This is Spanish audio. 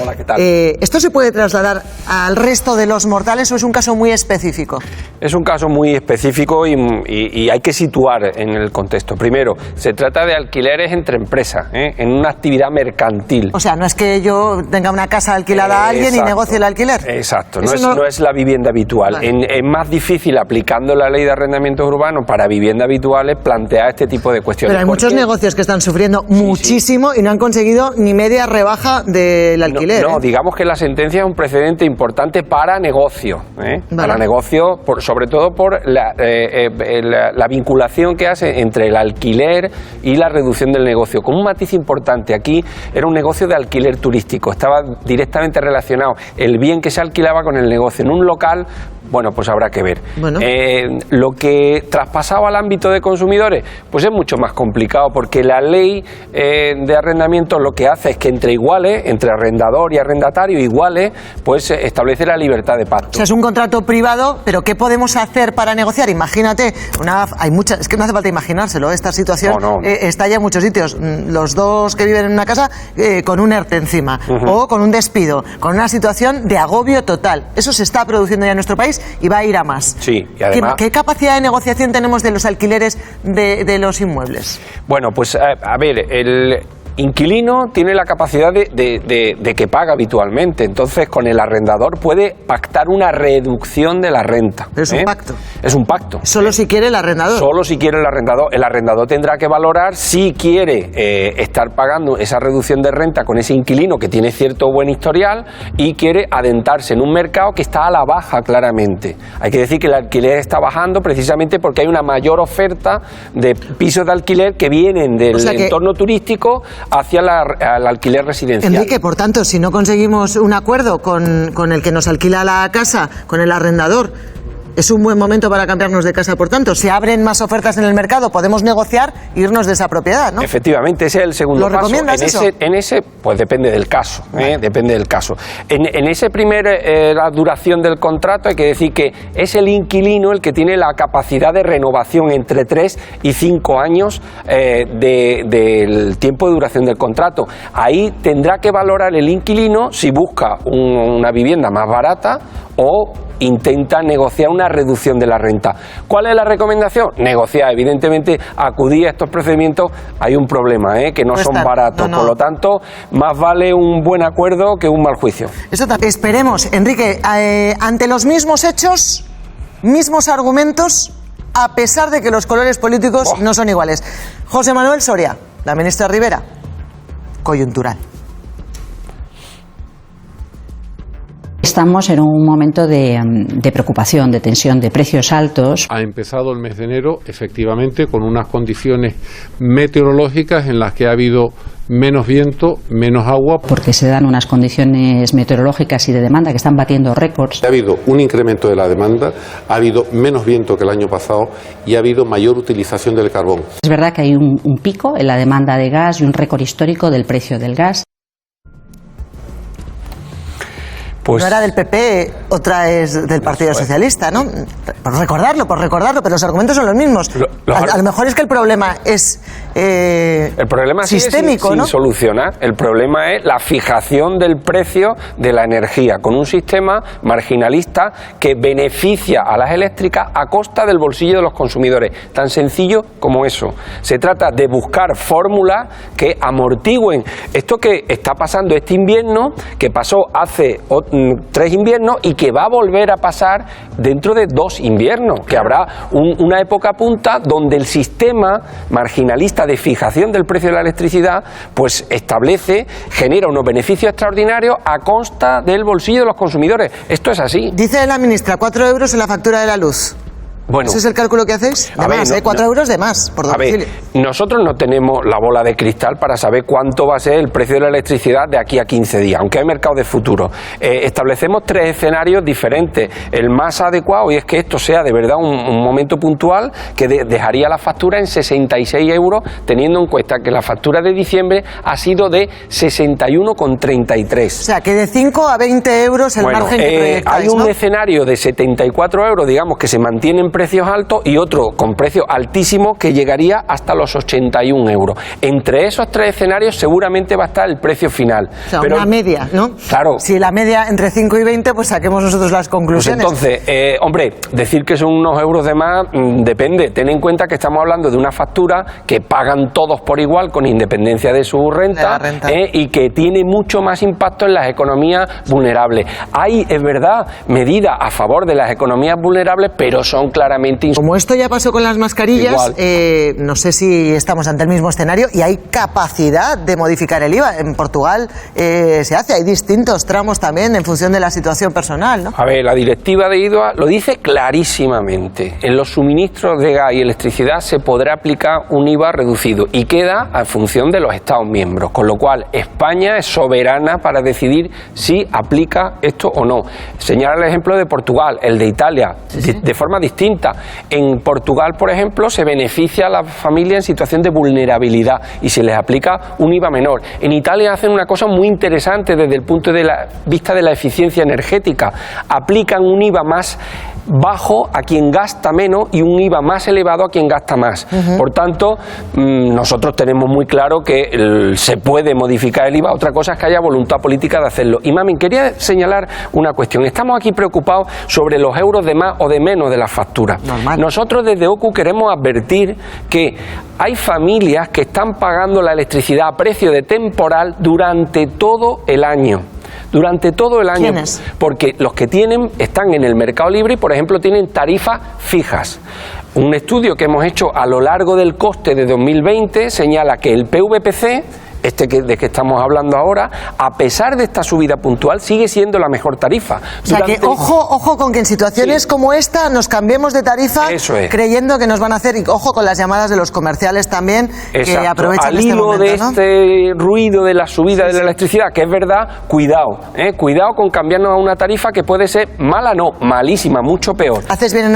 Hola, ¿qué tal? ¿Esto se puede trasladar al resto de los mortales o es un caso muy específico? Es un caso muy específico y hay que situar en el contexto. Primero, se trata de alquileres entre empresas, en una actividad mercantil. O sea, no es que yo tenga una casa alquilada a alguien y negocie el alquiler. Exacto, no es la vivienda habitual. Vale. Es más difícil, aplicando la ley de arrendamientos urbanos para viviendas habituales, plantear este tipo de cuestiones. Pero hay muchos negocios que están sufriendo muchísimo y no han conseguido ni media rebaja del alquiler. No, digamos que la sentencia es un precedente importante para negocio, Vale. para negocio, sobre todo por la vinculación que hace entre el alquiler y la reducción del negocio. Con un matiz importante, aquí era un negocio de alquiler turístico, estaba directamente relacionado el bien que se alquilaba con el negocio. En un local, bueno, pues habrá que ver. Bueno. Lo que traspasaba al ámbito de consumidores, pues es mucho más complicado, porque la ley de arrendamiento lo que hace es que entre iguales, entre arrendador y arrendatario iguales, pues establece la libertad de pacto. O sea, es un contrato privado, pero ¿qué podemos hacer para negociar? Imagínate, es que no hace falta imaginárselo, esta situación está ya en muchos sitios. Los dos que viven en una casa con un ERTE encima, o con un despido, con una situación de agobio total. Eso se está produciendo ya en nuestro país y va a ir a más. Sí, y además... ¿Qué capacidad de negociación tenemos de los alquileres de los inmuebles? Bueno, pues a ver, el inquilino tiene la capacidad de que paga habitualmente, entonces con el arrendador puede pactar una reducción de la renta. Pero es un pacto. Es un pacto. Solo si quiere el arrendador. Solo si quiere el arrendador. El arrendador tendrá que valorar si quiere estar pagando esa reducción de renta con ese inquilino que tiene cierto buen historial y quiere adentrarse en un mercado que está a la baja claramente. Hay que decir que el alquiler está bajando precisamente porque hay una mayor oferta de pisos de alquiler que vienen del entorno turístico hacia el alquiler residencial. Enrique, por tanto, si no conseguimos un acuerdo con el que nos alquila la casa, con el arrendador, es un buen momento para cambiarnos de casa, por tanto. Si abren más ofertas en el mercado, podemos negociar e irnos de esa propiedad, ¿no? Efectivamente, ese es el segundo paso. ¿Lo recomiendas eso? En ese, pues depende del caso, depende del caso. En ese la duración del contrato, hay que decir que es el inquilino el que tiene la capacidad de renovación entre 3 y 5 años del tiempo de duración del contrato. Ahí tendrá que valorar el inquilino si busca una vivienda más barata o intenta negociar una reducción de la renta. ¿Cuál es la recomendación? Negociar. Evidentemente, acudir a estos procedimientos hay un problema, que no son baratos. No. Por lo tanto, más vale un buen acuerdo que un mal juicio. Eso también. Esperemos, Enrique, ante los mismos hechos, mismos argumentos, a pesar de que los colores políticos no son iguales. José Manuel Soria, la ministra Rivera, coyuntural. Estamos en un momento de preocupación, de tensión, de precios altos. Ha empezado el mes de enero, efectivamente, con unas condiciones meteorológicas en las que ha habido menos viento, menos agua. Porque se dan unas condiciones meteorológicas y de demanda que están batiendo récords. Ha habido un incremento de la demanda, ha habido menos viento que el año pasado y ha habido mayor utilización del carbón. Es verdad que hay un pico en la demanda de gas y un récord histórico del precio del gas. Pues, no era del PP, otra es del Partido Socialista, ¿no? Por recordarlo, pero los argumentos son los mismos. A lo mejor es que el problema es el problema sistémico, sin ¿no? solucionar. El problema es la fijación del precio de la energía con un sistema marginalista que beneficia a las eléctricas a costa del bolsillo de los consumidores. Tan sencillo como eso. Se trata de buscar fórmulas que amortigüen esto que está pasando este invierno, que pasó hace 3 inviernos y que va a volver a pasar dentro de 2 inviernos, que habrá una época punta donde el sistema marginalista de fijación del precio de la electricidad pues genera unos beneficios extraordinarios a costa del bolsillo de los consumidores. Esto es así. Dice la ministra, 4 euros en la factura de la luz. Bueno, ¿ese es el cálculo que hacéis? De más, 4 euros de más por domicilio. A ver, nosotros no tenemos la bola de cristal para saber cuánto va a ser el precio de la electricidad de aquí a 15 días, aunque hay mercado de futuro. Establecemos 3 escenarios diferentes. El más adecuado, y es que esto sea de verdad un momento puntual, que dejaría la factura en 66 euros, teniendo en cuenta que la factura de diciembre ha sido de 61,33. O sea, que de 5 a 20 euros el margen que proyectáis, hay un escenario de 74 euros, digamos, que se mantiene en precios altos y otro con precios altísimos que llegaría hasta los 81 euros. Entre esos tres escenarios seguramente va a estar el precio final. O sea, una media, ¿no? Claro. Si la media entre 5 y 20, pues saquemos nosotros las conclusiones. Pues entonces, hombre, decir que son unos euros de más depende. Ten en cuenta que estamos hablando de una factura que pagan todos por igual con independencia de su renta, y que tiene mucho más impacto en las economías vulnerables. Hay, es verdad, medidas a favor de las economías vulnerables, pero son claramente insuficientes. Como esto ya pasó con las mascarillas, no sé si estamos ante el mismo escenario y hay capacidad de modificar el IVA. En Portugal se hace, hay distintos tramos también en función de la situación personal, ¿no? A ver, la directiva de IVA lo dice clarísimamente. En los suministros de gas y electricidad se podrá aplicar un IVA reducido y queda a función de los Estados miembros, con lo cual España es soberana para decidir si aplica esto o no. Señala el ejemplo de Portugal, el de Italia, de forma distinta. En Portugal, por ejemplo, se beneficia a la familia en situación de vulnerabilidad y se les aplica un IVA menor. En Italia hacen una cosa muy interesante desde el punto de vista de la eficiencia energética. Aplican un IVA más bajo a quien gasta menos y un IVA más elevado a quien gasta más. Por tanto, nosotros tenemos muy claro que se puede modificar el IVA. Otra cosa es que haya voluntad política de hacerlo. Y Mamen, quería señalar una cuestión. Estamos aquí preocupados sobre los euros de más o de menos de las facturas. Normal. Nosotros desde OCU queremos advertir que hay familias que están pagando la electricidad a precio de temporal durante todo el año. Durante todo el año. ¿Quiénes? Porque los que están en el mercado libre y, por ejemplo, tienen tarifas fijas. Un estudio que hemos hecho a lo largo del coste de 2020 señala que el PVPC, de que estamos hablando ahora, a pesar de esta subida puntual, sigue siendo la mejor tarifa. O sea que ojo con que en situaciones como esta nos cambiemos de tarifa creyendo que nos van a hacer, y ojo con las llamadas de los comerciales también, que aprovechan al este hilo momento, de ¿no? este ruido de la subida de la electricidad, que es verdad, cuidado con cambiarnos a una tarifa que puede ser mala, no, malísima, mucho peor. Haces bien en